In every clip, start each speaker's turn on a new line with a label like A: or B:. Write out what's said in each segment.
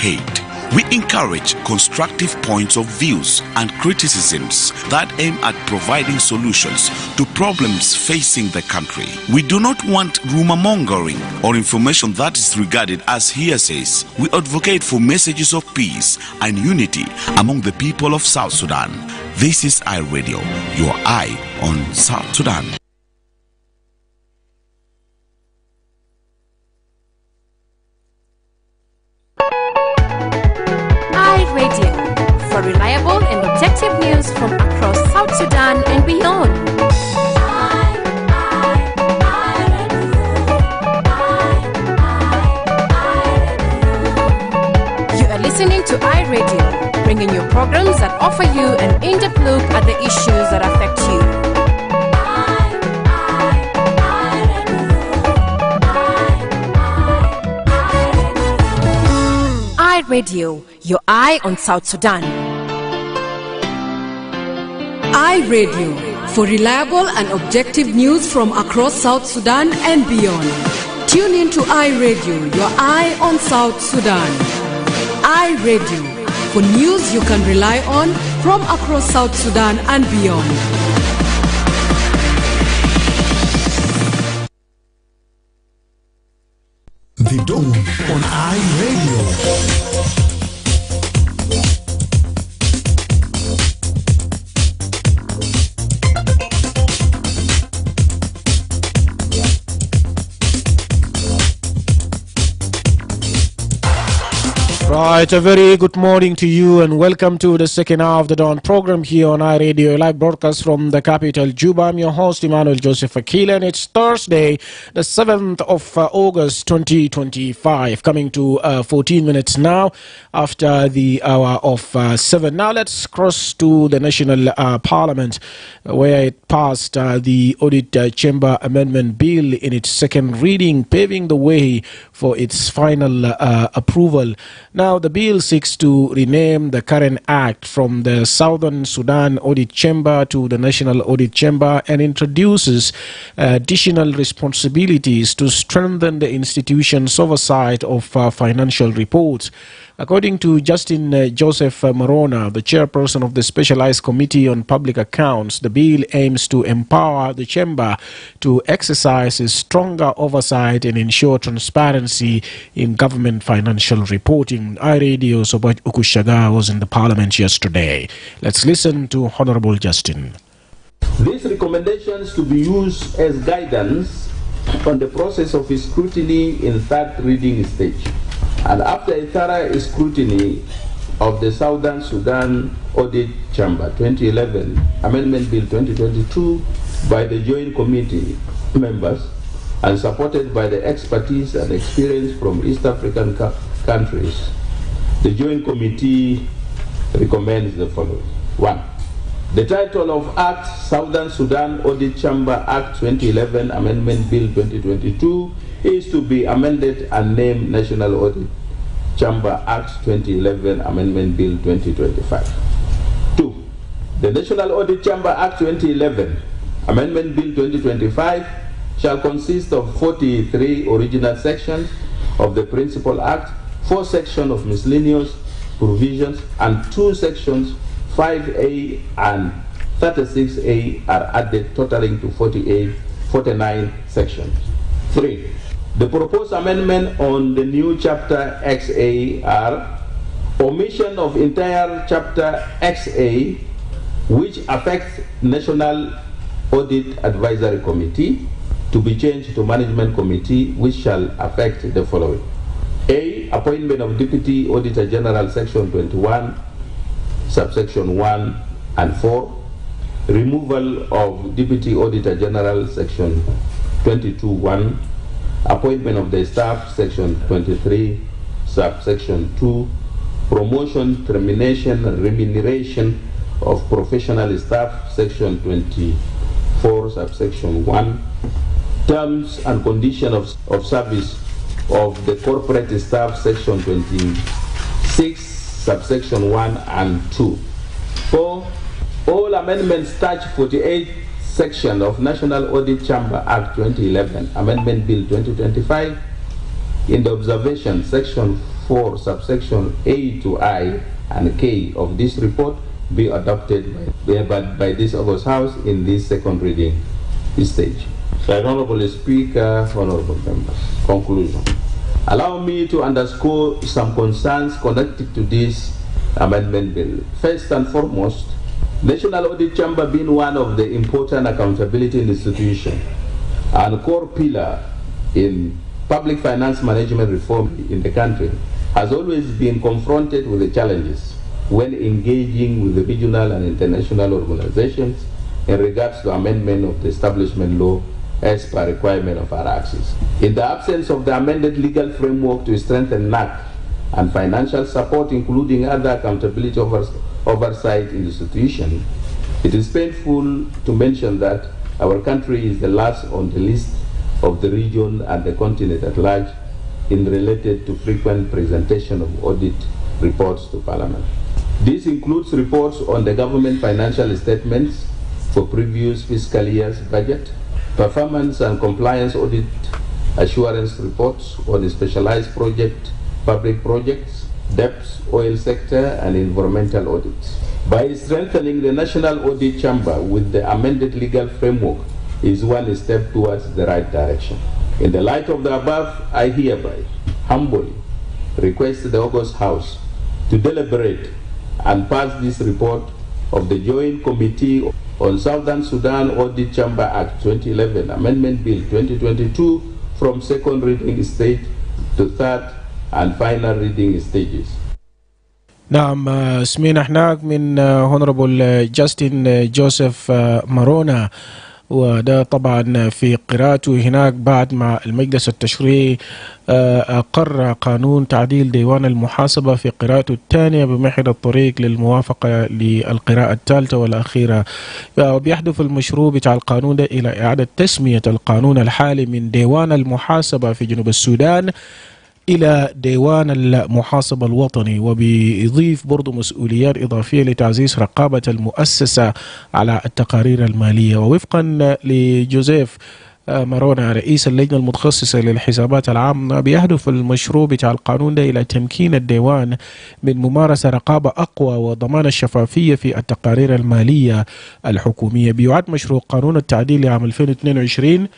A: hate. We encourage constructive points of views and criticisms that aim at providing solutions to problems facing the country. We do not want rumor mongering or information that is regarded as hearsays. We advocate for messages of peace and unity among the people of South Sudan. This is iRadio, your eye on South Sudan.
B: For reliable and objective news from across South Sudan and beyond. You are listening to iRadio, bringing you programs that offer you an in-depth look at the issues that affect you. iRadio, your eye on South Sudan.
C: iRadio, for reliable and objective news from across South Sudan and beyond. Tune in to iRadio, your eye on South Sudan. iRadio, for news you can rely on from across South Sudan and beyond.
D: The Dawn on iRadio.
E: Right, a very good morning to you and welcome to the second hour of the Dawn program here on iRadio, live broadcast from the capital, Juba. I'm your host, Emmanuel Joseph Akile, and it's Thursday, the 7th of August, 2025, coming to 14 minutes now after the hour of 7. Now let's cross to the National Parliament, where it passed the Audit Chamber Amendment Bill in its second reading, paving the way for its final approval. Now, the bill seeks to rename the current act from the Southern Sudan Audit Chamber to the National Audit Chamber and introduces additional responsibilities to strengthen the institution's oversight of financial reports. According to Justin Joseph Morona, the chairperson of the Specialized Committee on Public Accounts, the bill aims to empower the chamber to exercise a stronger oversight and ensure transparency in government financial reporting. iRadio Sobat Ukushaga was in the parliament yesterday. Let's listen to Honorable Justin.
F: These recommendations to be used as guidance on the process of scrutiny in third reading stage. And after a thorough scrutiny of the Southern Sudan Audit Chamber 2011 Amendment Bill 2022 by the Joint Committee members and supported by the expertise and experience from East African countries, the Joint Committee recommends the following. 1. The title of Act Southern Sudan Audit Chamber Act 2011 Amendment Bill 2022 is to be amended and named National Audit Chamber Act 2011 Amendment Bill 2025. 2. The National Audit Chamber Act 2011 Amendment Bill 2025 shall consist of 43 original sections of the Principal Act, 4 sections of miscellaneous provisions, and 2 sections 5A and 36A are added, totaling to 49 sections. 3. The proposed amendment on the new chapter XA are omission of entire chapter XA, which affects National Audit Advisory Committee, to be changed to Management Committee, which shall affect the following. A. Appointment of Deputy Auditor General, Section 21, subsection 1 and 4. Removal of Deputy Auditor General, Section 22(1). Appointment of the staff, Section 23, subsection 2. Promotion, termination, remuneration of professional staff, Section 24, subsection 1. Terms and conditions of service of the corporate staff, Section 26, subsection 1 and 2. 4. All amendments touch 48 section of National Audit Chamber Act 2011 Amendment Bill 2025 in the observation, Section 4 subsection A to I and K of this report be adopted by this August House in this second reading stage. So, Honorable Speaker, Honorable Members, conclusion. Allow me to underscore some concerns connected to this amendment bill. First and foremost, National Audit Chamber being one of the important accountability institutions and core pillar in public finance management reform in the country, has always been confronted with the challenges when engaging with the regional and international organizations in regards to amendment of the establishment law as per requirement of our axis. In the absence of the amended legal framework to strengthen NAC and financial support, including other accountability oversight institutions, it is painful to mention that our country is the last on the list of the region and the continent at large in related to frequent presentation of audit reports to Parliament. This includes reports on the government financial statements for previous fiscal year's budget, performance and compliance audit assurance reports on the specialized public projects, debts, oil sector, and environmental audits. By strengthening the National Audit Chamber with the amended legal framework is one step towards the right direction. In the light of the above, I hereby humbly request the August House to deliberate and pass this report of the Joint Committee on Southern Sudan Audit Chamber Act 2011 Amendment Bill 2022 from second reading stage to third and final reading stages.
E: نعم سمينا هناك من هونربل جاستن جوزيف مارونا، وده طبعا في قراءته هناك بعد ما المجلس التشريعي أقر قانون تعديل ديوان المحاسبة في قراءته الثانية بمهد الطريق للموافقة للقراءة الثالثة والأخيرة. وبيحدث المشروع بتاع القانون ده إلى إعادة تسمية القانون الحالي من ديوان المحاسبة في جنوب السودان إلى ديوان المحاسبة الوطني، وبيضيف برضو مسؤوليات إضافية لتعزيز رقابة المؤسسة على التقارير المالية. ووفقا لجوزيف مارونا رئيس اللجنة المتخصصة للحسابات العامة، بيهدف المشروع بتاع القانون ده إلى تمكين الديوان من ممارسة رقابة أقوى وضمان الشفافية في التقارير المالية الحكومية. بيعد مشروع قانون التعديل لعام 2022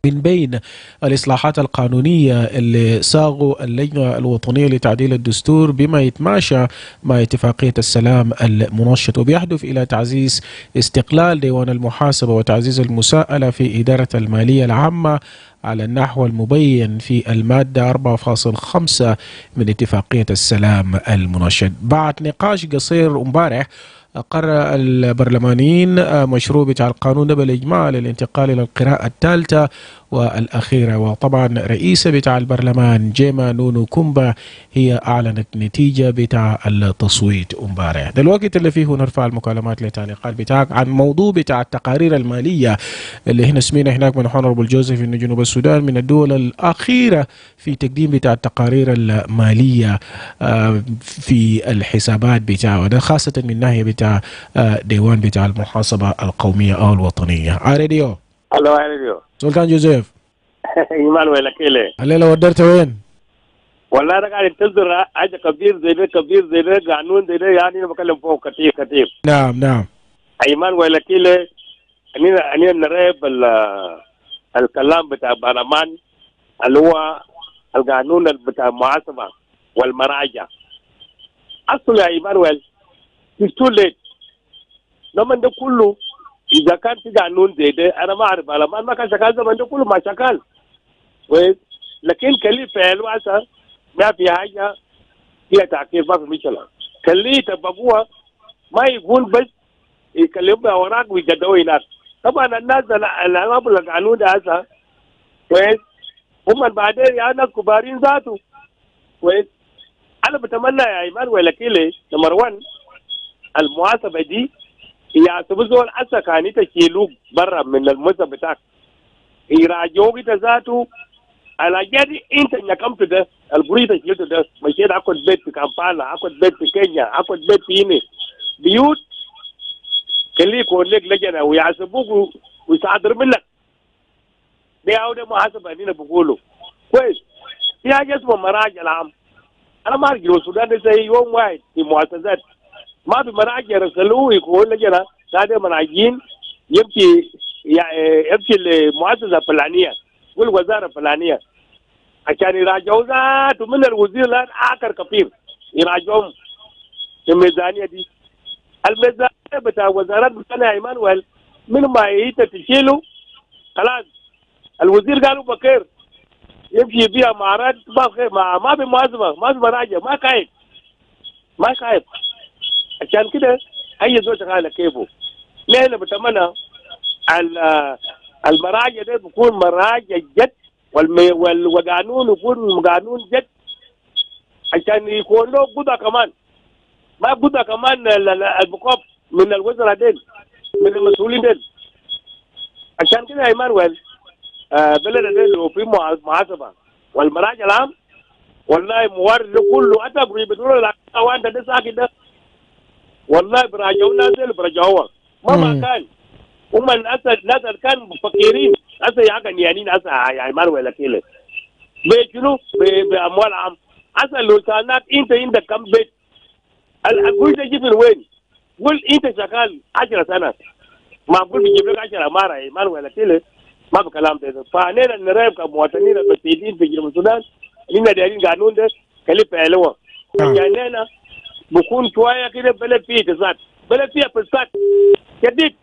E: من بين الإصلاحات القانونية اللي صاغوا اللجنة الوطنية لتعديل الدستور بما يتماشى مع اتفاقية السلام المنشط، وبيهدف إلى تعزيز استقلال ديوان المحاسبة وتعزيز المساءلة في إدارة المالية العامة على النحو المبين في المادة 4.5 من اتفاقية السلام المنشط. بعد نقاش قصير امبارح قرر البرلمانيين مشروع بتاع القانون ده بالإجماع للانتقال إلى القراءة الثالثة والأخيرة. وطبعا رئيسة بتاع البرلمان جيما نونو كومبا هي أعلنت نتيجة بتاع التصويت امبارح. ده الوقت اللي فيه نرفع المكالمات للتعليقات بتاعك عن موضوع بتاع التقارير المالية اللي هنا سمينا هناك من هونربل جوزيف إن جنوب السودان من الدول الأخيرة في تقديم بتاع التقارير المالية في الحسابات بتاعه ده، خاصة من ناحية بتاع ديوان بتاع المحاسبة القومية أو الوطنية. راديو
G: الو راديو
E: سلطان جوزيف
G: ايمانويل اكيله
E: الليلة ودرت وين؟
G: والله انا قاعد انتظر حاجه كبير زي ده قانون زي ده، يعني انا بكلم فوق كثير.
E: نعم
G: ايمانويل اكيله اني نريب الكلام بتاع برلمان اللي هو القانون بتاع المحاسبه والمراجع. اصل يا ايمانويل it's too late. لما ده كله إذا كان في قانون زي ده أنا ما أعرف على ما كان شغال زمان ده كله ما شغال كويس، لكن كلي فعله هسه ما في حاجة فيها تأخير، ما في مشكلة. كلي تبقوها ما يكون بس يكلموا بأوراق ويجدوا هناك. طبعا الناس اللي عملوا القانون ده هسه كويس هم بعدين يعني ناس كبارين ذاته كويس. أنا بتمنى يا إيمانويل أكيله نمبر 1 المحاسبة دي يعتبر زول أسا كان تشيلوك برا من الموسى بتاعك يراجعوك ذاته على جد انت نكمت ده البريد تشيلته ده مشيت اخد بيت في كامبالا، اخد بيت في كينيا، اخد بيت في هنا بيوت خليه يكون لك لجنه ويحاسبوك ويصادر منك. ده هو ده محاسبه هنا بقوله كويس. في حاجه اسمها مراجع العام. انا ما ارجع السودان ده زي يوم واحد في مؤسسات، ما في مراجع رسلوه يقول لجنه هذا مراجعين يمشي لمؤسسه فلانيه والوزاره فلانيه عشان يراجعوا ذاته من الوزير لان اخر كفير يراجعهم الميزانيه دي. الميزانيه بتاع وزارات بتاعنا ايمانويل من ما هي تشيله خلاص. الوزير قالوا بكير يمشي بيها معارض ما في محاسبه، ما في مراجع، ما خايف عشان كده اي زول شغال كيفه. نحن بتمنى المراجع ده بيكون مراجع جد والقانون يكون قانون جد عشان يكون له قدرة كمان، ما قدرة كمان البقاء من الوزراء دين من المسؤولين دين. عشان كده يا ايمانويل بلد لو في محاسبة والمراجع العام والله موارد كله حتى بيقولوا لك وانت ده ساكت ده والله براجعوا نازل براجعوها ما كان هم الناس كان مفكرين هسه يا غنيانين هسه يا ايمانويل اكيله بيشنو باموال عام. هسه لو سالناك انت عندك كم بيت الكل ده يجيب من وين؟ قول انت شغال 10 سنه ما بقول بيجيب لك 10 مره يا ايمانويل اكيله ما بكلام ده. فانا نراقب كمواطنين المسؤولين في جنوب السودان لنا دايرين قانون ده كلف علوه عشان بكون شويه كده بلد فيه تزاد بلد فيها فساد شديد.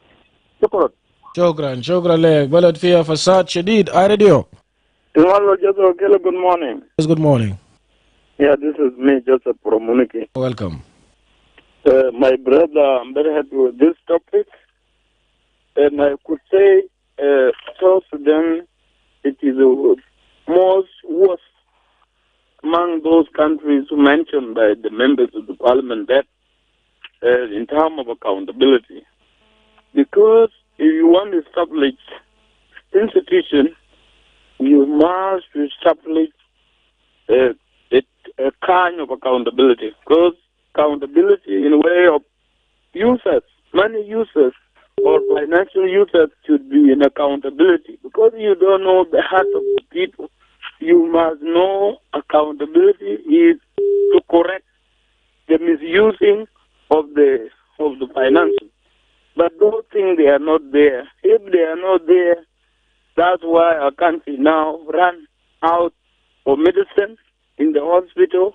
E: شكرا لك. بلد فيها فساد شديد. راديو.
H: Emmanuel, Joseph Akile, good morning.
E: Yes, good morning.
H: Yeah, this is me, Joseph from Muniki.
E: Welcome.
H: My brother, I'm very happy with this topic. And I could say, South Sudan, it is the most worst among those countries mentioned by the members of the parliament that in terms of accountability. Because if you want to establish institution, you must establish a kind of accountability. Because accountability in a way of users, money users or financial users should be in accountability. Because you don't know the heart of the people, you must know accountability is to correct the misusing of the finances. But those things, they are not there. If they are not there, that's why our country now run out of medicine in the hospital.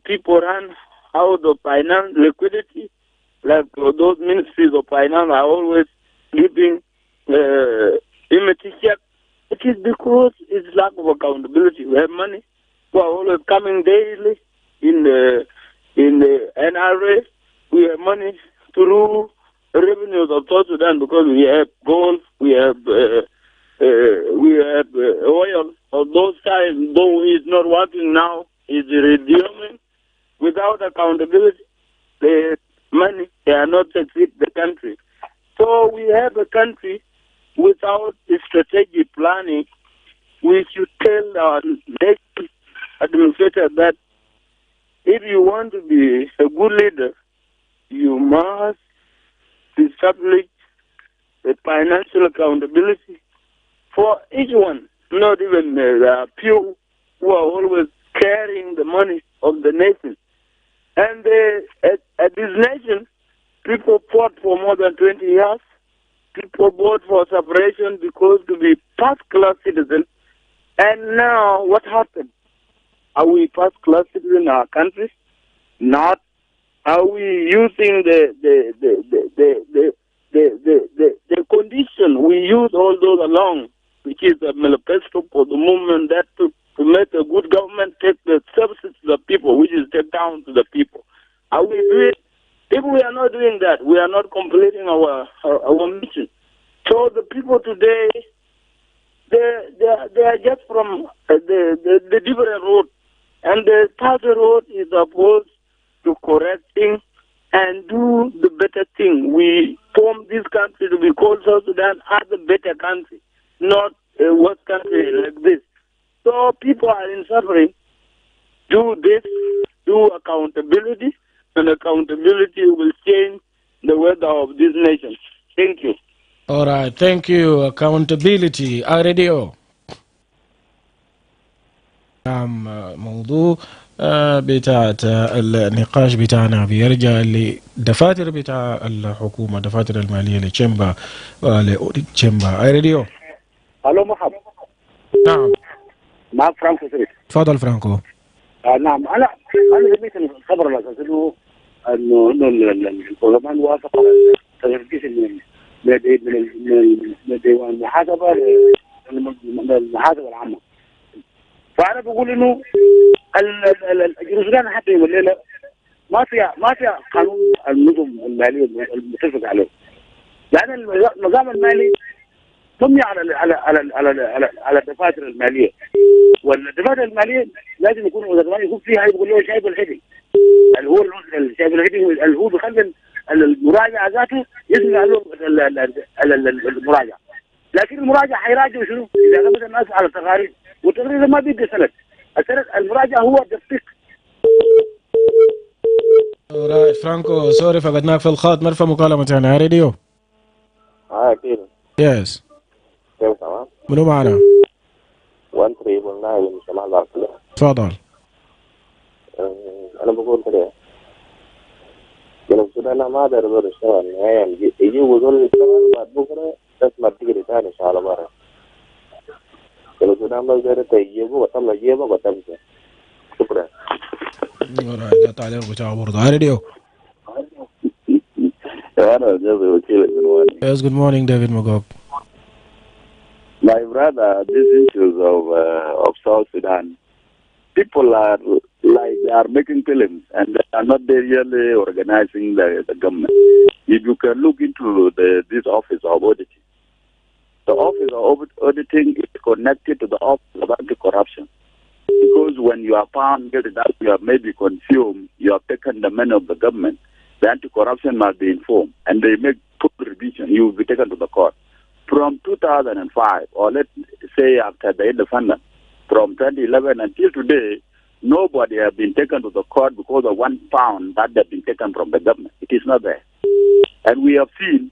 H: People run out of finance liquidity. Like those ministries of finance are always giving empty check. It is because it's lack of accountability. We have money who are always coming daily in the NRA. We have money through revenues of South Sudan because we have gold, we have oil. Of those times, though it's not working now, is resuming. Without accountability, the money cannot succeed the country. So we have a country without strategic planning. We should tell our next administrator that if you want to be a good leader, you must establish a financial accountability for each one, not even the few who are always carrying the money of the nation. And at this nation, people fought for more than 20 years. People voted for separation because to be first-class citizens. And now, what happened? Are we first-class citizens in our country? Not. Are we using the condition we use all those along, which is a manifesto for the movement that to make a good government take the services to the people, which is take down to the people? Are we doing? If we are not doing that, we are not completing our mission. So the people today, they are just from the different road, and the third road is opposed to correcting and do the better thing. We form this country to be called South Sudan as a better country, not a worse country like this. So people are in suffering. Do this, do accountability, and accountability will change the weather of this nation. Thank you.
E: All right, thank you. Accountability. Radio. نعم. موضوع بتاعت النقاش بتاعنا بيرجع لدفاتر بتاع الحكومة، دفاتر المالية لتشمبا لتشمبا. اي راديو.
I: الو مرحبا.
E: نعم
I: معك فرانكو سريت.
E: تفضل فرانكو.
I: نعم انا سمعت الخبر الاساسي انه البرلمان وافق على تغيير من ديوان المحاسبه للمحاسبه العامه. فانا بقول انه الجنوب حتى يوم الليله ما فيها قانون النظم الماليه المتفق عليه، لان النظام المالي مبني على الدفاتر الماليه، والدفاتر الماليه لازم يكون فيها يقول له شايف الهيدنج اللي هو شايف الهيدنج اللي هو بيخلي المراجعه ذاته يسمع له المراجعه، لكن المراجع حيراجع شنو؟ اذا غلبت الناس على التقارير، والتقرير ما بيدي سند، السند المراجع هو الدقيق.
E: رايت فرانكو، سوري فقدناك في الخط، مرفع مكالمتنا راديو.
J: أكيد.
E: يس.
J: كيف تمام؟
E: منو معنا؟
J: 13 من شمال أكيله.
E: تفضل.
J: أنا بقول كده جنوب السودان ما دار يشتغل نهائيا، يجي وزول يشتغل بعد بكرة تسمع تجري تاني إن شاء الله مرة. جنوب السودان بس دار تجيبه وطلع جيبه وتمشي. شكرا.
E: ده تعليق بتاع برضه. راديو.
K: أنا جزء وكيل Emmanuel.
E: Yes, good morning, David Magog.
K: My brother, these issues of South Sudan, people are like they are making films and they are not really organizing the government. If you can look into this office of auditing, the office of auditing is connected to the office of anti-corruption. Because when you are found guilty that you have maybe consumed, you have taken the money of the government, the anti-corruption must be informed and they make full revision. You will be taken to the court. From 2005, or let's say after the independence, from 2011 until today, nobody has been taken to the court because of £1 that has been taken from the government. It is not there. And we have seen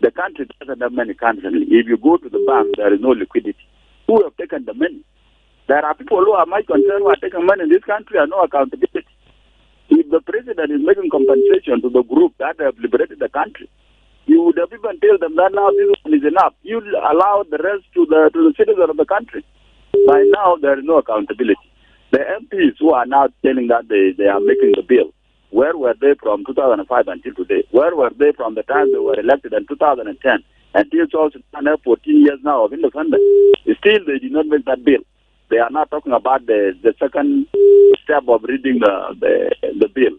K: the country doesn't have money constantly. If you go to the bank, there is no liquidity. Who have taken the money? There are people who are much concerned who are taking money in this country and no accountability. If the president is making compensation to the group that have liberated the country, you would have even tell them that now this one is enough. You allow the rest to the citizens of the country. By now, there is no accountability. The MPs who are now telling that they are making the bill, where were they from 2005 until today? Where were they from the time they were elected in 2010 until 14 years now of independence? Still, they did not make that bill. They are not talking about the second step of reading the bill,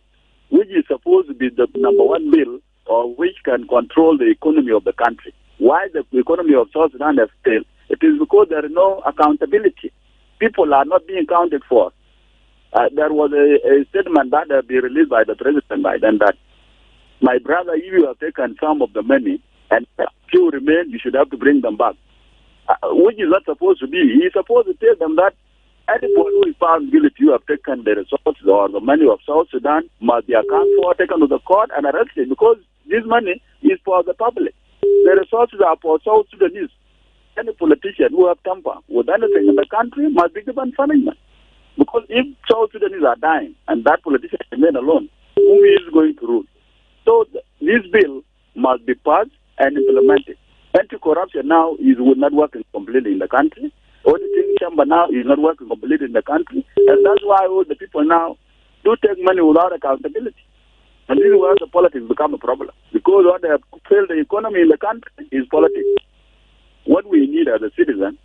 K: which is supposed to be the number one bill or which can control the economy of the country. Why the economy of South Sudan has failed? It is because there is no accountability. People are not being accounted for. There was a statement that had been released by the president by then that, my brother, if you have taken some of the money and few remain, you should have to bring them back. Which is not supposed to be. He is supposed to tell them that anyone who is found guilty, you have taken the resources or the money of South Sudan, must be accounted for, taken to the court and arrested, because this money is for the public. The resources are for South Sudanese. Any politician who have tampered with anything in the country must be given punishment. Because if South Sudanese are dying and that politician remain alone, who is going to rule? So this bill must be passed and implemented. Anti-corruption now is not working completely in the country. Auditing chamber now is not working completely in the country. And that's why all the people now do take money without accountability. And this is where the politics become a problem. Because what they have failed the economy in the country is politics. What we need as a citizen,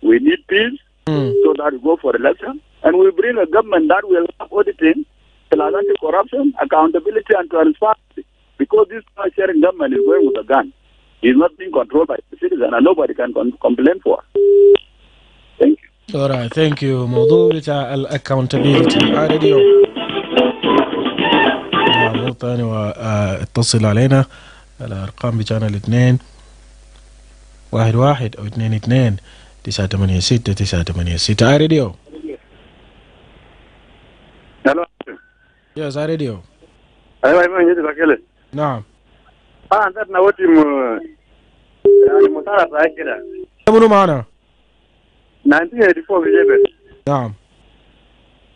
K: we need peace so that we go for election. And we bring a government that will have auditing, anti-corruption, accountability, and transparency. Because this sharing government is going with a gun. It's not being controlled by the citizen and nobody can complain for. Thank you.
E: All right, thank you. موضوع بتاع accountability. راديو. موضوع ثاني واتصل علينا الأرقام بتاعنا 2 11 أو 22 986 986. راديو.
I: Hello.
E: Yes, راديو.
I: أيوة أيوة أكيله.
E: نعم.
I: عندنا وتم يعني مطارة كده.
E: منو معنا؟
I: 1984 في جبل.
E: نعم.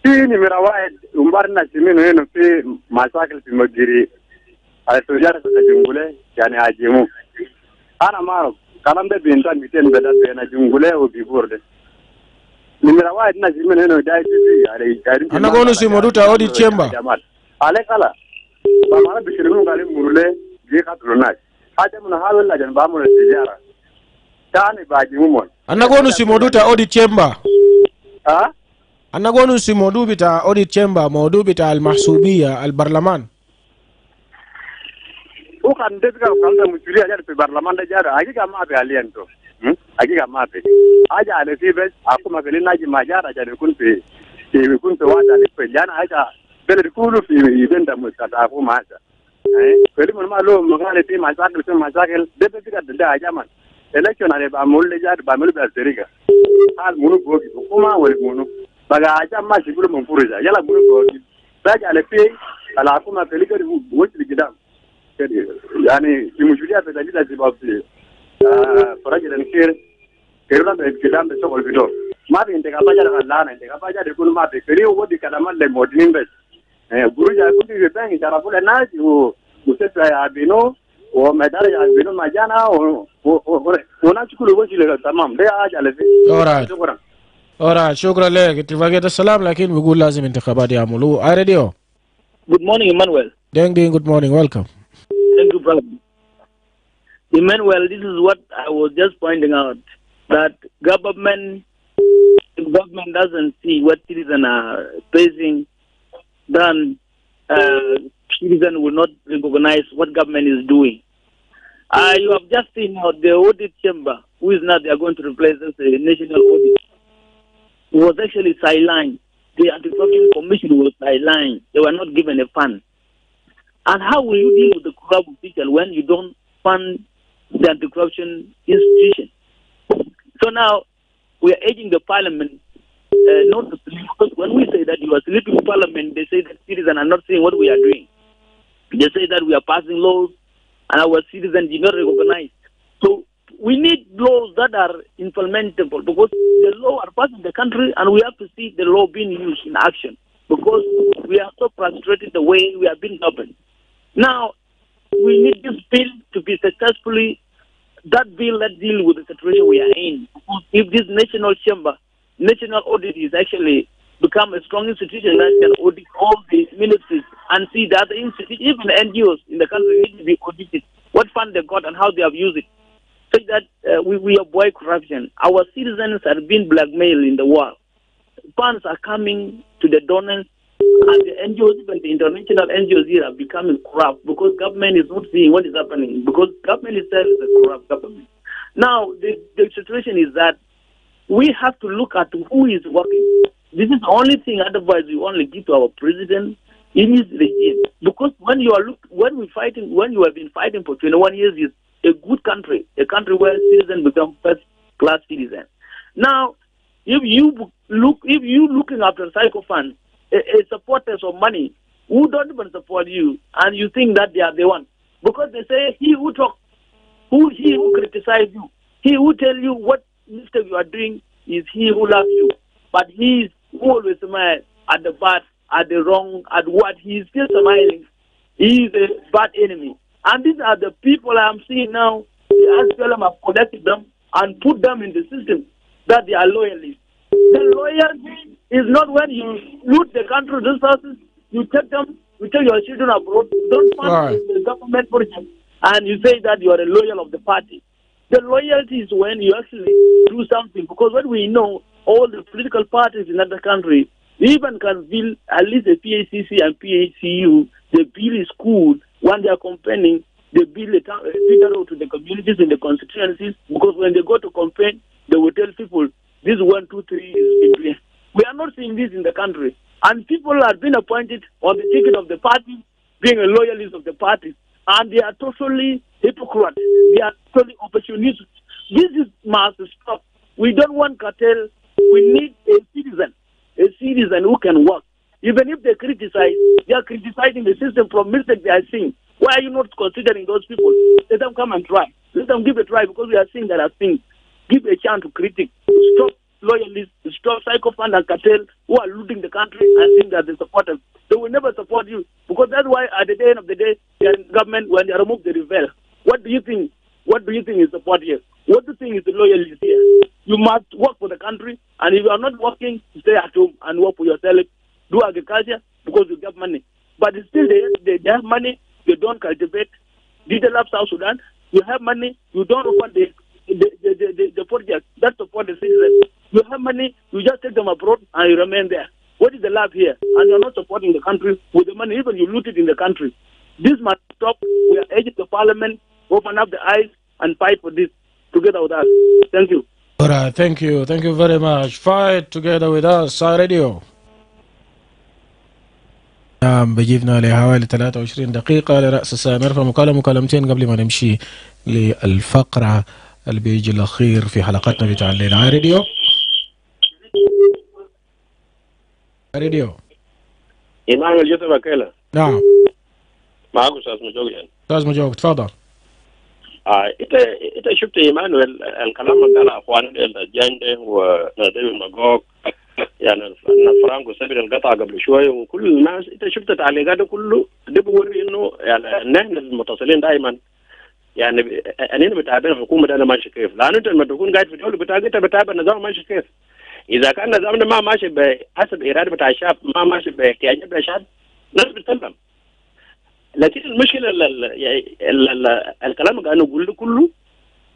L: في نمرة واحد ومبارنا سمين هنا في مشاكل في مجري التجارة الجنجولة يعني عجيمو أنا ما أعرف كلام ده بينتان 200 بدل بين الجنجولة وبيبور ده نمرة واحد ناس من هنا جاي في على
E: أنا قولوا سيمودوتا أودي تشيمبا
L: عليك لا ما أنا بشربهم قالين مرولة جيكات روناش حاجة من هذا اللي جنب بعمل التجارة ثاني باجيمون
E: أنا قولوا سيمودوتا أودي تشيمبا
L: أنا
E: قولوا سيمودو بتاع أودي تشيمبا موضوع بتاع المحسوبية البرلمان
L: وكان دكتور كان مسؤولية جار في البرلمان ده جار حقيقة ما في عليهم تو حقيقة ما في حاجة على في بس أكو ما في لنا ما جار عشان يكون في واحد على في جانا حاجة بل يكونوا في يدين ده مستعفو ما هذا فلما ما له مقالة في مشاكل ده بيقدر ده أجمل election على بعمل لي جار بعمل بأسرقة هذا منو بوجي حكومة ولا منو بقى أجمل ما شغله من فرجة يلا منو بوجي باجي على في على حكومة في لكن وصل قدام يعني في مشكلة في دليل السبب فرجل الخير كيرنا بقدام بشغل بدور ما في انتقال بجار خلانا انتقال بجار يكون ما في كريه ودي كلامات للمواطنين بس بروجا يكون في بنك تعرفوا الناس ومستشفى عبينو ومدارس عبينو مجانا وناس كله وجه تمام ده حاجة على فيه شكرا
E: alright شكرا لك اتفاقية السلام لكن بيقول لازم انتخابات يعملوه راديو
M: Good morning Emmanuel.
E: Good morning, welcome.
M: Thank you, brother. Emmanuel, this is what I was just pointing out, that if government doesn't see what citizens are facing, then citizens will not recognize what government is doing. You have just seen how the audit chamber, who is now they are going to replace as the national audit, was actually sidelined. The anti-corruption commission was sidelined. They were not given a fund. And how will you deal with the corrupt official when you don't fund the anti-corruption institution? So now we are urging the parliament not to sleep. Because when we say that you are sleeping parliament, they say that citizens are not seeing what we are doing. They say that we are passing laws and our citizens do not recognize. So we need laws that are implementable because the law are passed in the country and we have to see the law being used in action because we are so frustrated the way we are being governed. Now, we need this bill to be successfully, that bill that deals with the situation we are in. If this national chamber, national audit is actually become a strong institution that can audit all the ministries and see that the institutions, even the NGOs in the country need to be audited, what fund they got and how they have used it. So that we avoid corruption. Our citizens are being blackmailed in the world. Funds are coming to the donors and the NGOs, even the international NGOs here are becoming corrupt because government is not seeing what is happening because government itself is a corrupt government. Now, the situation is that we have to look at who is working. This is the only thing, otherwise we only give to our president in his regime. Because when you have been fighting for 21 years, is a good country, a country where citizens become first-class citizens. Now, if you looking after psycho funds, supporters of money who don't even support you, and you think that they are the one, because they say he who talk, he who criticize you, he who tell you what mistake you are doing is he who loves you, but he is always smile at the bad, at the wrong, at what he is still smiling. He is a bad enemy. And these are the people I am seeing now. The SPLM have collected them and put them in the system that they are loyalists. The loyalty is not when you loot the country resources, you take them, you take your children abroad, you don't fund the government project, and you say that you are a loyal of the party. The loyalty is when you actually do something, because when we know all the political parties in other country even can build at least a PACC and PACU, the bill is cool. When they are campaigning, they build a figure to the communities in the constituencies, because when they go to campaign, they will tell people, this 1, 2, 3 is in place. We are not seeing this in the country. And people are being appointed on the ticket of the party, being a loyalist of the party. And they are totally hypocrites. They are totally opportunists. This must stop. We don't want cartel. We need a citizen who can work. Even if they criticize, they are criticizing the system from mistakes they are seeing. Why are you not considering those people? Let them come and try. Let them give a try, because we are seeing that as things. Give a chance to critique. Stop loyalists, strong psychopaths and cartel who are looting the country and think that they support them. They will never support you because that's why at the end of the day, they are in government. When they remove, they rebel. What do you think? What do you think is support here? What do you think is the loyalty here? You must work for the country, and if you are not working, stay at home and work for yourself. Do agriculture because you get money. But still, they have money, they don't cultivate. Did they love South Sudan? You have money, you don't open the project that support the citizens. You have money, you just take them abroad and you remain there. What is the love here? And you're not supporting the country with the money, even you loot it in the country. This must stop. We are urging the parliament, open up the eyes and fight for this together with us. Thank you.
E: All right, thank you. Thank you very much. Fight together with us, Radio. نعم بجيبنا لحوالي 23 دقيقة لرأس الساعة. نرفع مكالمتين قبل ما نمشي للفقرة اللي بيجي الأخير في حلقتنا بتاع الليلة. راديو
G: إيمانويل جوزيف أكيله.
E: نعم
G: معك أستاذ مجوق يعني.
E: أستاذ مجوق تفضل.
G: أنت شفت إيمانويل الكلام اللي قال أخوان الجندة ونادي مجوق يعني فرانكو سبيل القطع قبل شوي وكل الناس انت شفت التعليقات كله ده بيوري انه يعني نحن المتصلين دائما يعني اننا بتابعين الحكومه ده ماشي كيف، لانه انت لما تكون قاعد في الدوله بتاعك انت بتابع النظام ماشي كيف. اذا كان النظام ده ما ماشي بحسب اراده بتاع الشعب، ما ماشي باحتياجات بتاع الشعب، الناس بتتكلم. لكن المشكله الكلام اللي قاعد نقوله كله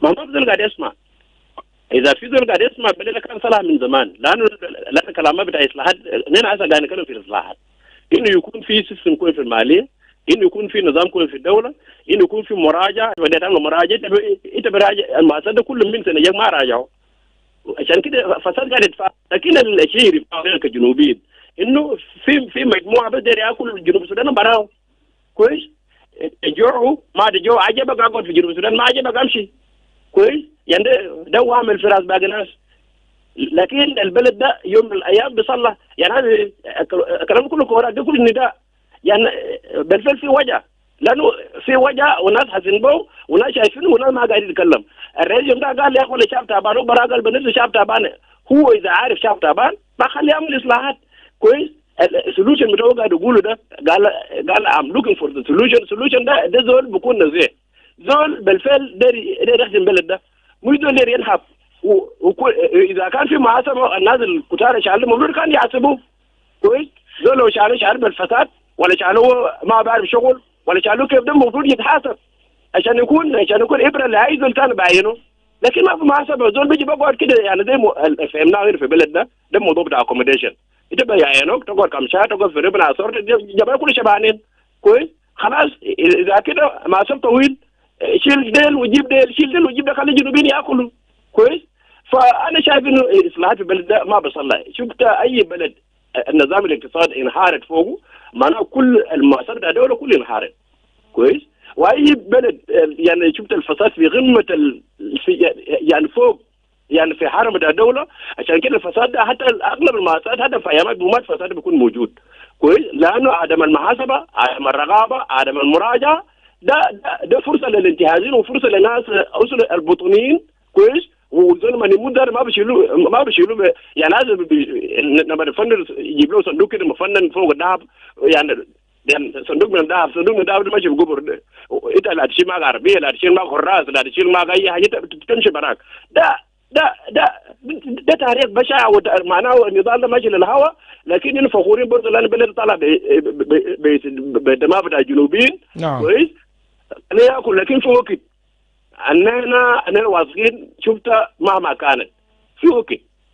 G: ما بفضل قاعد يسمع. إذا في ذول قاعد يسمع بدل كان صلاح من زمان، لأن كلامه بتاع إصلاحات نحن هسه قاعد نتكلم في الإصلاحات. إنه يكون في سيستم كويس في المالية، إنه يكون في نظام كويس في الدولة، إنه يكون في مراجعة، بدأت تعمل مراجعة، أنت براجع المؤسسة ده كل من سنة ما راجعوا. عشان كده فساد قاعد يدفع، لكن الشيء اللي كجنوبيين إنه في مجموعة بدأ يأكل جنوب السودان براو كويس، جوعوا ما تجوع عجبك أقعد في جنوب السودان ما عجبك أمشي كويس. يعني ده وعمل في راس باقي ناس، لكن البلد ده يوم من الايام بيصلح. يعني هذا الكلام كله كوراك ده كل النداء يعني بالفعل في وجه، لانه في وجه وناس حاسين به وناس شايفينه وناس ما قاعدين يتكلم. الرئيس يوم ده قال يا اخوان الشعب تعبان وبرا قال بالنسبه للشعب تعبان، هو اذا عارف شعب تعبان ما خليه يعمل اصلاحات كويس. السولوشن بتاعه قاعد يقوله ده قال I'm looking for the solution ده زول بيكون نزيه، زول بالفعل ده يخدم البلد ده مش دول اللي ينحب. واذا كان في محاسبه الناس الكتار شغالين المفروض كان يحاسبوه كويس. دول لو شغالين بالفساد ولا شغالوا ما بعرف شغل ولا شغالوا كيف ده المفروض يتحاسب عشان يكون ابره لاي زول ثاني بعينه. لكن ما في محاسبه، زول بيجي بقعد كده يعني زي فهمناه غير في البلد ده موضوع بتاع اكوموديشن. انت بيعينوك تقعد كم شهر تقعد في ربنا صورت جماعه كل شبعانين كويس. خلاص اذا كده محاسب طويل شيل ديل وجيب ديل، شيل ديل وجيب ديل، خلي الجنوبيين ياكلوا كويس. فانا شايف انه اصلاحات البلد ده ما بصلح. شفت اي بلد النظام الاقتصادي انحارت فوقه معناه كل المؤسسات الدوله كلها انحارت كويس. واي بلد يعني شفت الفساد في قمه يعني فوق يعني في حرم الدوله. عشان كده الفساد ده حتى اغلب المؤسسات حتى في ايامات بومات الفساد بيكون موجود كويس، لانه عدم المحاسبه، عدم الرقابه، عدم المراجعه ده فرصه للانتهازين وفرصه للناس اسر البطونيين كويس. وزول ما يموت ده ما بيشيلوا يعني لازم لما الفنان يجيب له صندوق كده مفنن فوق الذهب يعني صندوق من الذهب ده ماشي بقبر. انت لا تشيل معك عربيه، لا تشيل معك حراس، لا تشيل معك اي حاجه تمشي براك. ده تاريخ بشع معناه النظام ده ماشي للهوا. لكن إنه فخورين برضه لان البلد طالع بدماء بتاع الجنوبيين كويس انا ياكل. لكن في وقت اننا واثقين شفتها مهما كانت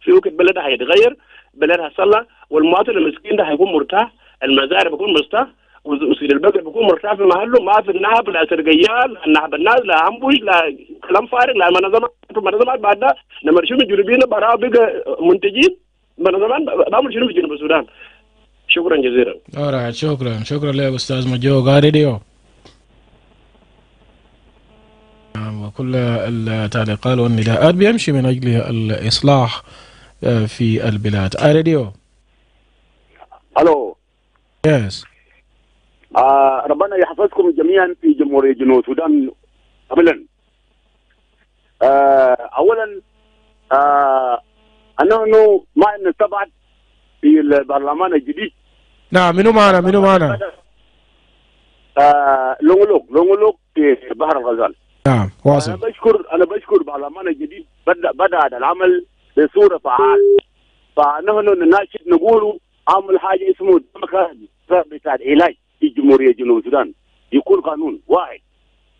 G: في وقت بلدها هيتغير، بلدها هتصلح، والمواطن المسكين ده هيكون مرتاح، المزارع بيكون مرتاح، وسيد البقر بيكون مرتاح في محله، ما في النهب لا سرقيال النهب الناس لا امبوش لا كلام فارغ لا منظمات بعد ده لما نشوف الجنوبيين برا بقى منتجين منظمات بعمل شنو في جنوب السودان. شكرا جزيلا.
E: شكرا لك استاذ مجوق راديو. وكل التعليقات والنداءات بيمشي من اجل الاصلاح في البلاد. راديو
N: الو
E: يس.
N: ربنا يحفظكم جميعا في جمهورية جنوب السودان. قبلا اولا أنه ما نستبعد في البرلمان الجديد.
E: نعم، منو معنا؟
N: لونغلوك في بحر الغزال.
E: نعم، واصل.
N: أنا بشكر البرلمان الجديد بدأ العمل بصورة فعال. فنحن نناشد نقول عمل حاجة اسمه ديمقراطي بتاع العلاج في جمهورية جنوب السودان، يكون قانون واحد.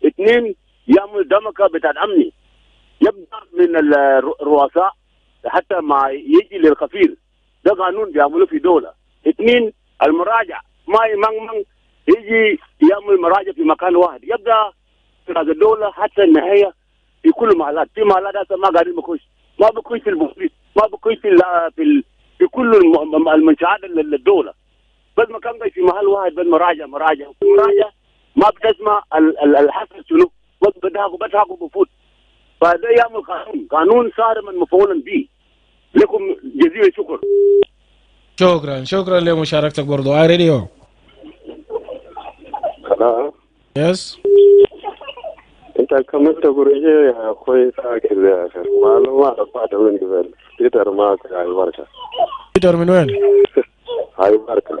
N: 2 يعمل ديمقراطي بتاع الأمني، يبدأ من الرؤساء حتى ما يجي للخفير، ده قانون بيعملوه في دولة. 2 المراجع ما يمنغ يجي يعمل مراجع في مكان واحد، يبدأ في هذا الدولة حتى النهاية في كل محلات. في محلات هسه ما قاعدين بخش، ما بخش في البوليس، ما بخش في كل المنشآت الدولة، بس مكان في محل واحد بس مراجع ما بتسمع الحسن شنو، بس بتهاقوا بفوت. فده يعمل قانون صارما مفعولا به. لكم جزيل الشكر.
E: شكرا لمشاركتك برضو. اي راديو. يس.
J: انت كملت بريجي يا اخوي ساكر يا اخي، معلومات بعد وين قبل بيتر معك. هاي بركه.
E: بيتر من وين؟
J: هاي بركه.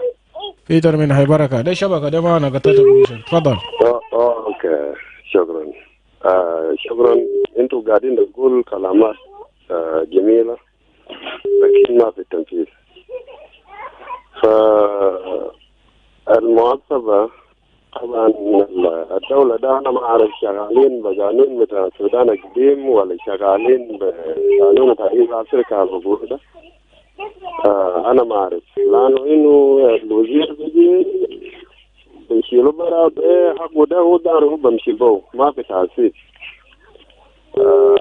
E: بيتر من هاي بركه. ده شبكه ده معنا قطعت الكونكشن. تفضل.
J: اوكي شكرا. شكرا. انتوا قاعدين تقول كلامات جميله لكن ما في التنفيذ. فالمعصبه طبعا الدولة ده أنا ما أعرف شغالين بقانون بتاع السودان القديم ولا شغالين بقانون بتاع إيست أفريقيا الغفور ده. أنا ما أعرف، لأنه إنه الوزير بيجي بيشيلوا برا بحقه ده هو داره بمشي بو، ما في تأثير.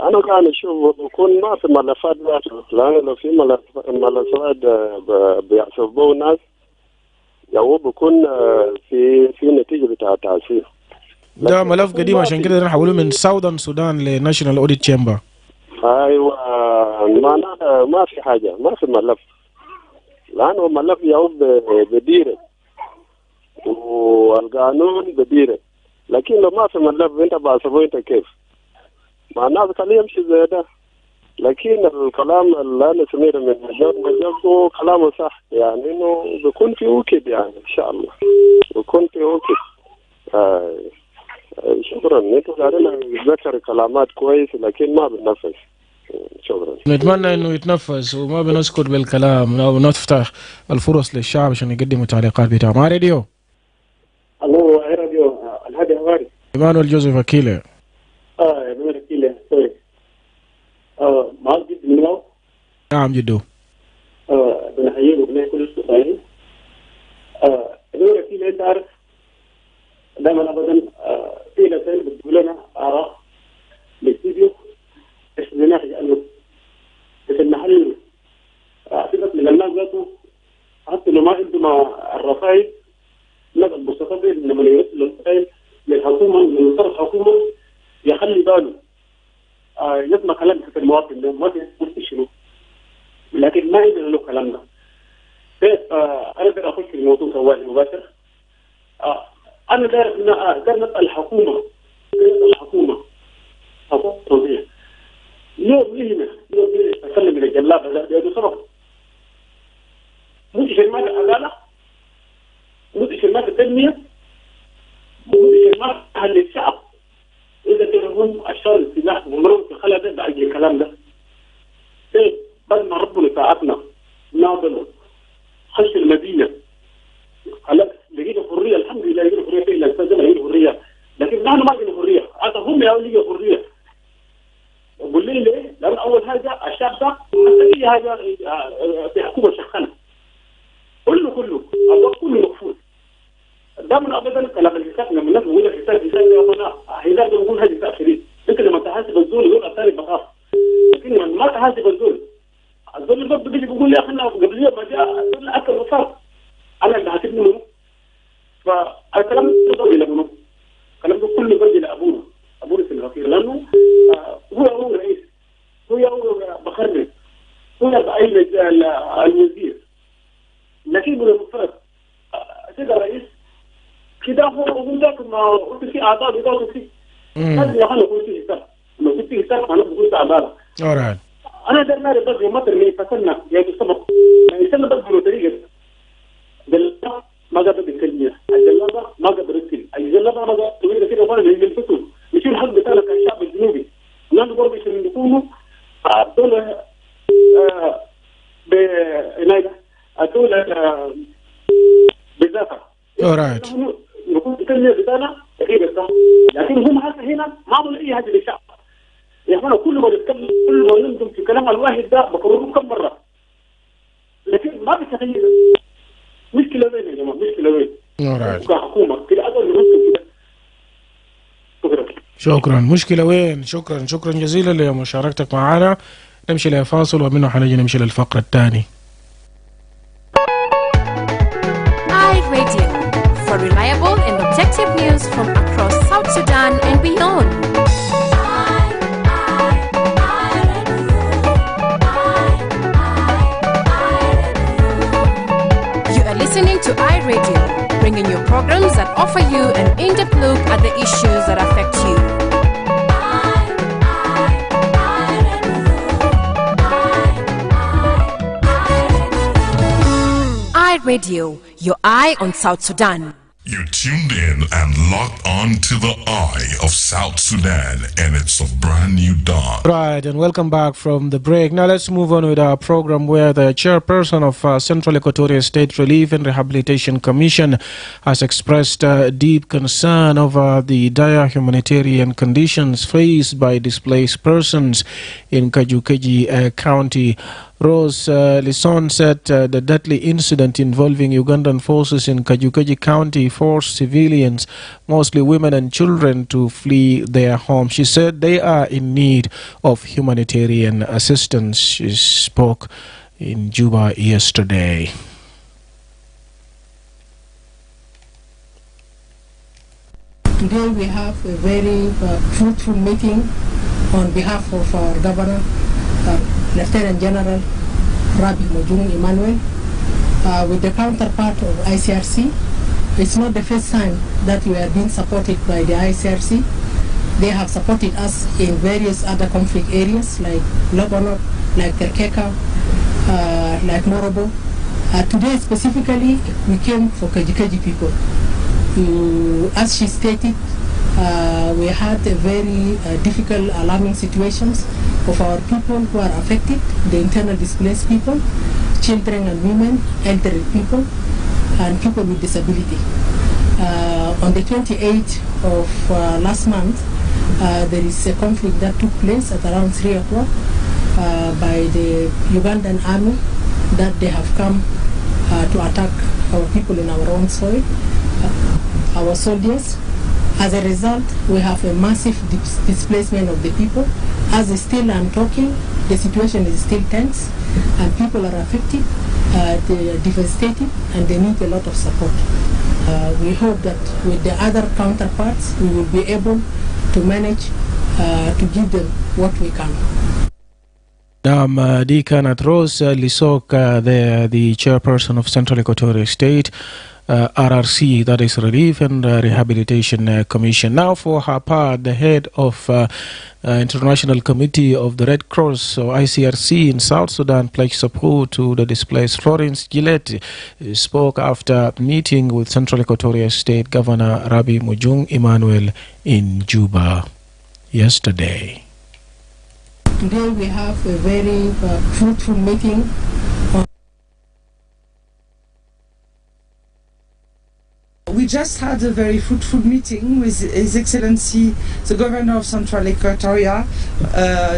J: أنا كان أشوف بكون ما في ملفات ذاته، لأنه لو في ملفات بيحسبوا الناس هو بكون في نتيجة بتاع تأثير.
E: ده ملف قديم عشان كده نحوله من ساودان سودان لناشونال اوديت تشامبر.
J: ايوه معناها ما في حاجة، ما في ملف، لأنه ملف يعود بديرة والقانون بديرة، لكن لو ما في ملف انت بحسبه انت كيف؟ معناها خليه يمشي زي ده. لكن الكلام اللي انا سمعته من مجاب كلامه صح، يعني انه بيكون في وكد، يعني ان شاء الله بيكون في وكد. شكرا. انتوا قاعدين نتذكر كلامات كويس لكن ما بننفذ. شكرا.
E: نتمنى انه يتنفذ وما بنسكت بالكلام او نفتح الفرص للشعب عشان يقدموا تعليقات بتاعهم. ما راديو.
O: الو راديو الهادي هواري.
E: ايمانويل جوزيف اكيله.
O: ايمانويل اكيله سوري. معاذ جد من الموت.
E: نعم جدو.
O: بنحييه وبنحيي كل السودانيين. ايمانويل اكيله انت عارف دائما ابدا في ناس بتقول لنا اراء بالاستديو ايش بدنا نحكي عنه في المحل. اعتقد من الناس ذاته حتى لو ما عندهم الرسائل نقل المستقبل لما يوصل الرسائل للحكومه من طرف الحكومه يخلي باله يسمع كلام في المواطن ده ما في شنو، لكن ما عندنا له كلام ده. انا بدي اخش في الموضوع طوالي مباشر. انا داير نسال الحكومه حكومه توزيع يوم مهنه تسلم من الجلابه ده سبب مش كلمات العداله، مش كلمات التنميه، مش كلمات اهل الشعب. اذا كانوا اشار السلاح ومروا في الخلا ده بعد الكلام ده بعد ما ربنا ساعدنا ناضل خش المدينه خلاص لقينا حريه. الحمد لله لقينا حريه في الاستاذ لقينا حريه، لكن نحن ما لقينا حريه. حتى هم لقوا حريه. قول لي ليه؟ لان اول حاجه الشعب ده حتى اي حاجه في حكومه شخنه كله الوقت كله مقفول. ده من ابدا كلام الحساب لما الناس بيقول لك حساب يا اخوانا هنا بنقول هذه تاثيرين. انت لما تحاسب الزول يقول الثاني بخاف، لكن لما ما تحاسب الزول برضه بيجي بيقول يا اخوانا قبل يوم ما جاء الزول اكل وصار انا اللي حاسبني منه. فالكلام ده ضرب الى منه، الكلام ده كله ضرب الى ابونا في الاخير، لانه هو رئيس، هو بخرج، هو بعين الوزير. لكن من المفترض كده رئيس كده هو ذاك ما قلت في اعضاء بتاعته فيه لازم يا اخوانا يكون في حساب. لما يكون في حساب معناته بيكون في عداله. انا درنا بس مطر من فتنا يا سبب يعني سنه بس بروتريجه دلها ما قدر يكلمني الجلابه ما قدر يكلم الجلابه ما قدر يقول كده وانا من الفتو مش الحق بتاعك الشعب الجنوبي لانه برضه عشان يكونوا الدوله بنايده الدوله بالذات
E: alright
O: نكون الكلمه بتاعنا كده لكن هم هنا ما عملوا اي حاجه للشعب يا اخوانا كل ما نتكلم كل ما نندم في كلام الواحد ده بكرره كم مره لكن ما بتغير مشكله وين يا جماعه مشكله وين
E: alright
O: كحكومه كده اقل ممكن كده
E: شكرا مشكلة وين شكرا جزيلا لمشاركتك معنا نمشي لفاصل ومنه حنجي نمشي للفقرة الثاني
B: iRadio for reliable and objective news from across South Sudan and beyond. You are listening to iRadio, bringing you programs that offer you an in-depth look at the issues that affect you. iRadio, your eye on South Sudan.
D: You tuned in and locked on to the eye of South Sudan, and it's a brand new dawn.
E: Right, and welcome back from the break. Now let's move on with our program where the chairperson of Central Equatorial State Relief and Rehabilitation Commission has expressed deep concern over the dire humanitarian conditions faced by displaced persons in Kajukeji County. Rose Lisson said the deadly incident involving Ugandan forces in Kajukeji County forced civilians, mostly women and children, to flee their homes. She said they are in need of humanitarian assistance. She spoke in Juba yesterday.
P: Today we have a very fruitful meeting on behalf of our governor, Lieutenant General Rabi Mujung Emmanuel, with the counterpart of ICRC. It's not the first time that we are being supported by the ICRC. They have supported us in various other conflict areas like Lebanon, like Terkeka, like Morobo. Today specifically, we came for Kajikeji people. As she stated, we had a very difficult, alarming situations of our people who are affected, the internal displaced people, children and women, elderly people, and people with disability. On the 28th of last month, there is a conflict that took place at around 3 o'clock by the Ugandan army that they have come to attack our people in our own soil, our soldiers. As a result, we have a massive displacement of the people. As still I'm talking, the situation is still tense and people are affected, they are devastated and they need a lot of support. We hope that with the other counterparts, we will be able to manage to give them what we can.
E: دي كانت روز لسوك the chairperson of Central Equatorial State RRC, that is Relief and Rehabilitation Commission. Now for her part, the head of International Committee of the Red Cross, or ICRC in South Sudan, pledged support to the displaced. Florence Gillette spoke after meeting with Central Equatorial State Governor Rabi Mujung Emmanuel in Juba yesterday.
P: Today we have a very fruitful meeting.
Q: We just had a very fruitful meeting with His Excellency, the Governor of Central Equatoria,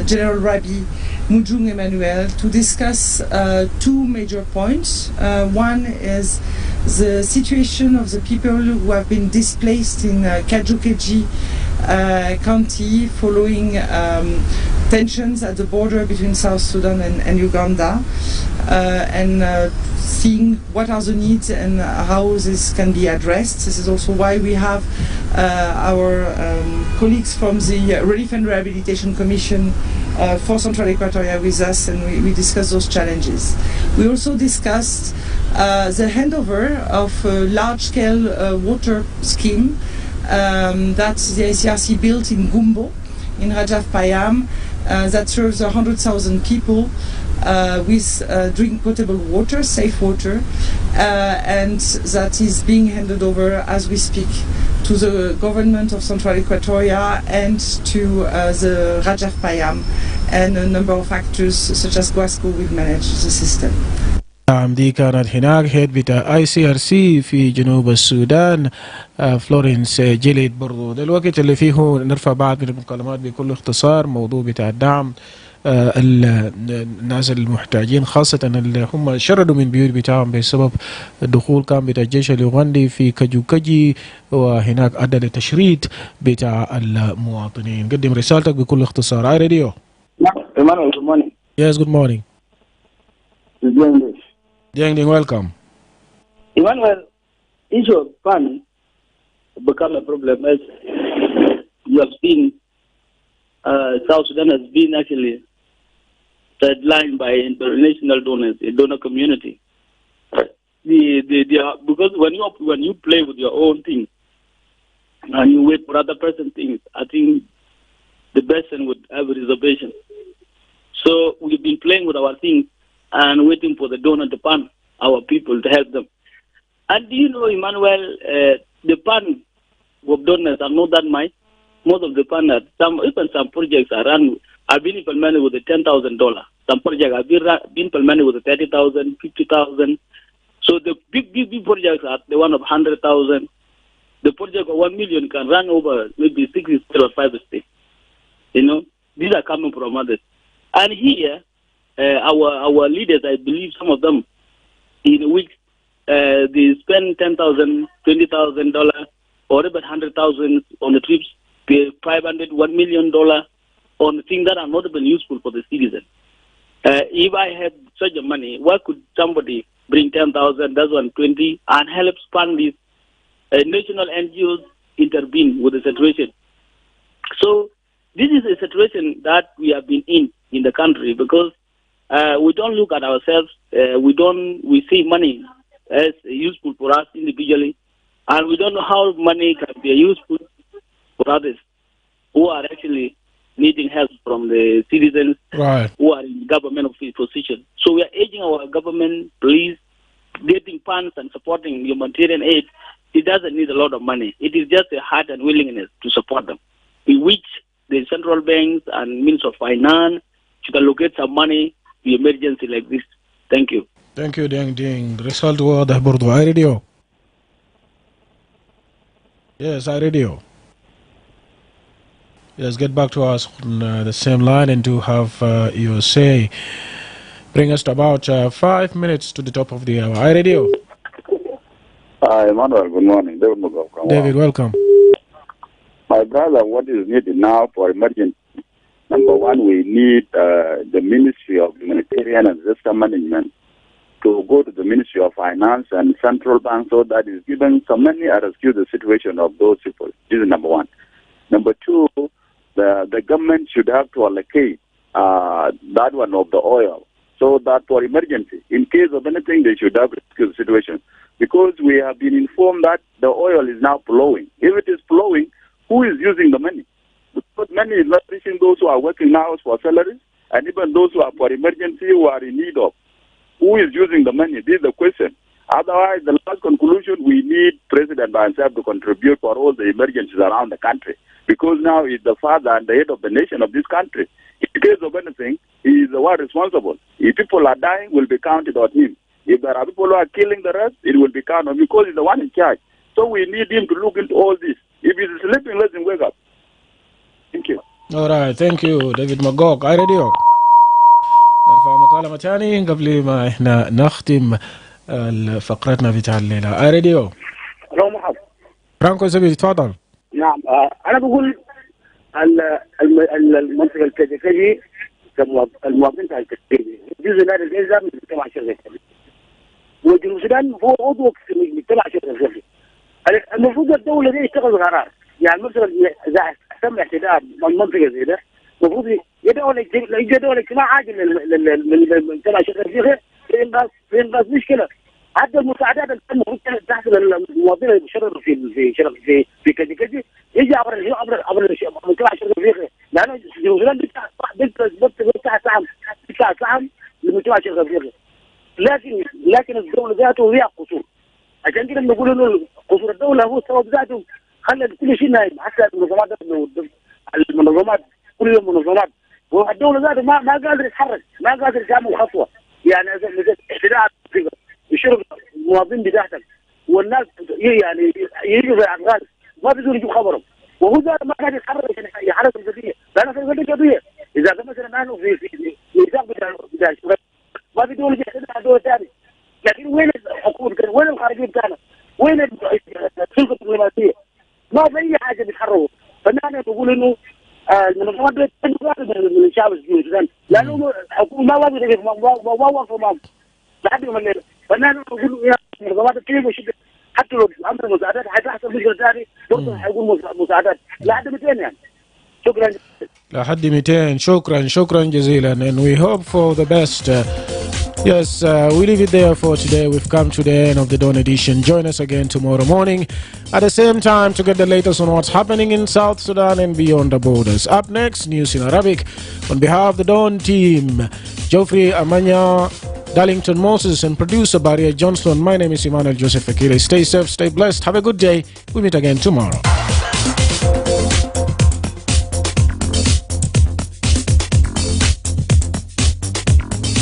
Q: General Rabi Mujung Emmanuel, to discuss two major points. One is the situation of the people who have been displaced in Kajukeji County following tensions at the border between South Sudan and Uganda, and seeing what are the needs and how this can be addressed. This is also why we have our colleagues from the Relief and Rehabilitation Commission for Central Equatoria with us, and we discussed those challenges. We also discussed the handover of a large-scale water scheme that the ICRC built in Gumbo in Rajaf Payam that serves 100,000 people with potable water, safe water, and that is being handed over as we speak to the government of Central Equatoria and to the Rajaf Payam, and a number of actors such as Guasco will manage the system.
E: دي كانت هناك هيد بتاع ICRC في جنوب السودان فلورنس جيليد. برضو ده الوقت اللي فيه نرفع بعض من المكالمات بكل اختصار. موضوع بتاع الدعم الناس المحتاجين، خاصة اللي هم شردوا من بيوت بتاعهم بسبب الدخول كان بتاع الجيش اليوغندي في كجي، وهناك أدى لتشريد بتاع المواطنين. قدم رسالتك بكل اختصار. اي راديو.
R: Emmanuel, good morning.
E: Yes, good morning. Ding, welcome.
M: Emmanuel, issue of fund become a problem as you have seen. South Sudan has been actually sidelined by international donors, a donor community. Because when you play with your own things and you wait for other person's things, I think the person would have a reservation. So we've been playing with our things and waiting for the donor to fund our people to help them. And do you know, Emmanuel, the fund of donors are not that much. Most of the fund, even some projects are run, have been implemented with $10,000. Some projects have been implemented with $30,000, $50,000. So the big projects are the one of 100,000. The project of 1 million can run over maybe 6 states or 5 states. You know, these are coming from others. And here, our leaders, I believe some of them, in a week, they spend $10,000, $20,000, or even $100,000 on the trips, pay $500, $1 million on things that are not even useful for the citizen. If I had such a money, why could somebody bring 10,000, that's 120, and help fund this? National NGOs intervene with the situation. So this is a situation that we have been in the country because we don't look at ourselves. We see money as useful for us individually, and we don't know how money can be useful for others who are actually needing help from the citizens who are in government position. So we are urging our government, please, getting funds and supporting humanitarian aid. It doesn't need a lot of money. It is just a heart and willingness to support them, in which the central banks and Minister of Finance should allocate some money to emergency like this. Thank you.
E: Thank you, Ding. Result واضح برضو. I radio. Yes, I radio. Yes, get back to us on the same line and to have your say. Bring us to about 5 minutes to the top of the hour. I radio.
K: Hi, Emmanuel, good morning.
E: David, welcome.
K: My brother, what is needed now for emergency? Number one, we need the Ministry of Humanitarian and Disaster Management to go to the Ministry of Finance and Central Bank so that is given some money and rescue the situation of those people. This is number one. Number two, the government should have to allocate that one of the oil so that for emergency, in case of anything, they should have rescue the situation. Because we have been informed that the oil is now flowing. If it is flowing, who is using the money? Because money is not reaching those who are working now for salaries, and even those who are for emergency who are in need of. Who is using the money? This is the question. Otherwise, the last conclusion, we need President by himself to contribute for all the emergencies around the country. Because now he's the father and the head of the nation of this country. In case of anything, he is the one responsible. If people are dying, will be counted on him. If there are people who are killing the rest, it will be counted on because he's the one in charge. So we need him to look into all this. If he's sleeping, let him wake up. Thank you.
E: All right, thank you, David Magog. I radio. نرفع مكالمة تاني قبل ما احنا نختم فقرتنا بتاع الليلة. اي راديو.
I: الو محمد.
E: فرانكو زبيدي تفضل.
I: نعم انا بقول المنطقة الكجي المواطنين بتاع الكجي جزء من الجزء من المجتمع الشرقي. وجنوب السودان هو عضو في المجتمع الشرقي. المفروض الدولة دي تشتغل قرار. يعني مثلا اذا تم اعتداء منطقة زي ده المفروض يدعوا اجتماع عاجل للمجتمع الشرقي في انقاذ مشكلة. حتى المساعدات المفروض تحصل للمواطنين المشرفين في كجي يجي عبر المجتمع الشرقي لانه جنوب السودان بتاع سهم لمجتمع شرق افريقيا، لكن الدوله ذاته فيها قصور. عشان كده بنقول انه قصور الدوله هو السبب ذاته خلى كل شيء نايم، حتى المنظمات كل يوم منظمات، والدوله ذاته ما قادر يتحرك، ما قادر يعمل خطوه. يعني احتلال الشرب المواطنين بتاعتك والناس يعني يجوا في افغان ما بيقدروا يجيبوا خبرهم، وهو ذاته ما قادر يتحرك عشان يحرك القضيه، لان في القضيه اذا كان مثلا نحن في ميثاق بتاع الشباب ما في دوله بيحتلها دوله ثانيه، لكن وين الحكومه كان؟ وين الخارجيه بتاعنا؟ وين السلطه الدبلوماسيه؟ ما في اي حاجه بيتحركوا. فنحن نقول انه المنظمات دي من الشعب السوداني، لانه الحكومه ما واقفه معهم لحد يوم الليله. فنحن نقول يا المنظمات كيف وشده، حتى لو عملوا مساعدات حتحصل مشكله ثانيه برضه حيكون مساعدات لحد 200 يعني. شكرا.
E: لحد 200. شكرا جزيلا, and we hope for the best. Yes, we leave it there for today. We've come to the end of the Dawn edition. Join us again tomorrow morning at the same time to get the latest on what's happening in South Sudan and beyond the borders. Up next, news in Arabic. On behalf of the Dawn team, Geoffrey Amanya, Darlington Moses, and producer Barrier Johnston, my name is Emmanuel Joseph Akile. Stay safe, stay blessed. Have a good day. We meet again tomorrow.